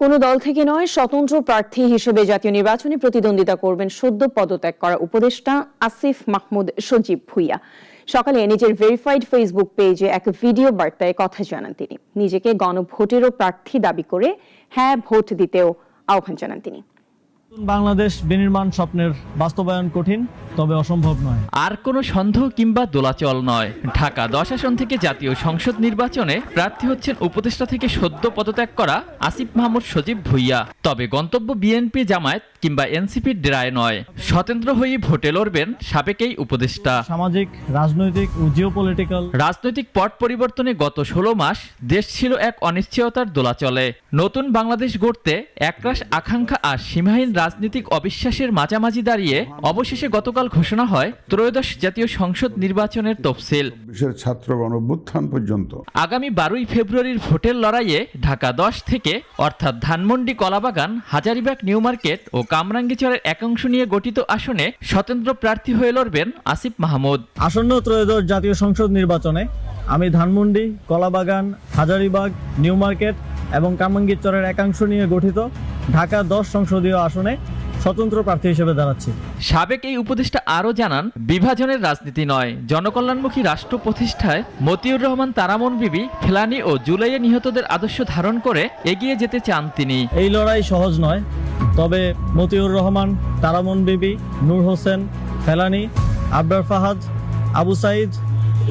কোনো দল থেকে নয়, স্বতন্ত্র প্রার্থী হিসেবে জাতীয় নির্বাচনে প্রতিদ্বন্দ্বিতা করবেন সদ্য পদত্যাগ করা উপদেষ্টা আসিফ মাহমুদ সজীব ভুঁইয়া। সকালে নিজের ভেরিফাইড ফেসবুক পেজে এক ভিডিও বার্তায় কথা জানান তিনি। নিজেকে গণভোটেরও প্রার্থী দাবি করে হ্যাঁ ভোট দিতেও আহ্বান জানান তিনি। বাংলাদেশ বিনির্মাণ স্বপ্নের বাস্তবায়ন কঠিন, তবে অসম্ভব নয়। আর কোনো সন্দেহ কিংবা দোলাচল নয়। ঢাকা 10 আসন থেকে জাতীয় সংসদ নির্বাচনে প্রার্থী হচ্ছেন উপদেষ্টা থেকে সদ্য পদত্যাগ করা আসিফ মাহমুদ সজীব ভুঁইয়া। তবে গন্তব্য বিএনপি, জামায়াত কিংবা এনসিপির ডেরায় নয়, স্বতন্ত্র হয়ে ভোটে লড়বেন সাবেক এই উপদেষ্টা। সামাজিক, রাজনৈতিক ও জিওপলিটিক্যাল রাজনৈতিক পট পরিবর্তনে গত 16 মাস দেশ ছিল এক অনিশ্চয়তার দোলাচলে। নতুন বাংলাদেশ গড়তে একরাশ আকাঙ্ক্ষা আর সীমাহীন রাজনৈতিক অবিশ্বাসের মাঝামাঝি দাঁড়িয়ে অবশেষে গতকাল ঘোষণা হয় ত্রয়োদশ জাতীয় সংসদ নির্বাচনের তফসিল। ছাত্র গণঅভ্যুত্থান পর্যন্ত আগামী 12 ফেব্রুয়ারির ভোটের লড়াইয়ে ঢাকা 10 থেকে অর্থাৎ ধানমন্ডি, কলাবাগান, হাজারীবাগ, নিউ মার্কেট ও কামরাঙ্গীরচরের একাংশ নিয়ে গঠিত আসনে স্বতন্ত্র প্রার্থী হয়ে লড়বেন আসিফ মাহমুদ। আসন্ন ত্রয়োদশ জাতীয় সংসদ নির্বাচনে আমি ধানমন্ডি, কলাবাগান, হাজারীবাগ, নিউ মার্কেট এবং কামরাঙ্গীরচরের একাংশ নিয়ে গঠিত ঢাকা 10 সংসদীয় আসনে স্বতন্ত্র প্রার্থী হিসেবে দাঁড়াচ্ছি। সাবেক এই উপদেষ্টা আরও জানান, বিভাজনের রাজনীতি নয়, জনকল্যাণমুখী রাষ্ট্র প্রতিষ্ঠায় মতিউর রহমান, তারামন বিবি, ফেলানী ও জুলাইয়ে নিহতদের আদর্শ ধারণ করে এগিয়ে যেতে চান তিনি। এই লড়াই সহজ নয়, তবে মতিউর রহমান, তারামন বিবি, নূর হোসেন, ফেলানী, আবরার ফাহাদ, আবু সাইদ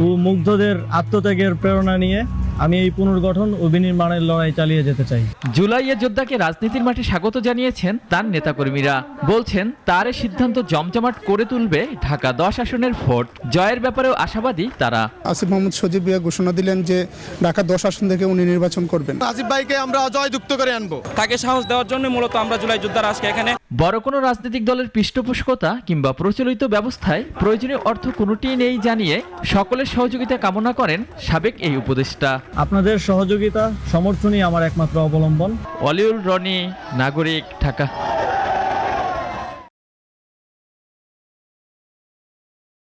ও মুগ্ধদের আত্মত্যাগের প্রেরণা নিয়ে আমি এই পুনর্গঠন ও বিনির্মাণের লড়াই চালিয়ে যেতে চাই। জুলাইয়ে যোদ্ধাকে রাজনীতির মাঠে স্বাগত জানিয়েছেন তার নেতাকর্মীরা। বলছেন তার এই সিদ্ধান্ত জমজমাট করে তুলবে ঢাকা 10 আসনের ভোট জয়ের ব্যাপারেও আশাবাদী তারা। আসিফ মাহমুদ সজীব ভুঁইয়া ঘোষণা দিলেন যে ঢাকা 10 আসন থেকে উনি নির্বাচন করবেন। আসিফ ভাইকে আমরা জয়যুক্ত করে আনবো। তাকে সাহস দেওয়ার জন্য মূলত আমরা জুলাই যোদ্ধারা আজকে এখানে। বড় কোনো রাজনৈতিক দলের পৃষ্ঠপোষকতা কিংবা প্রচলিত ব্যবস্থায় প্রয়োজনীয় অর্থ কোনোটিই নেই জানিয়ে সকলের সহযোগিতা কামনা করেন সাবেক এই উপদেষ্টা। আপনাদের সহযোগিতা, সমর্থনই আমার একমাত্র অবলম্বন। অলিউল রনি, নাগরিক, ঢাকা।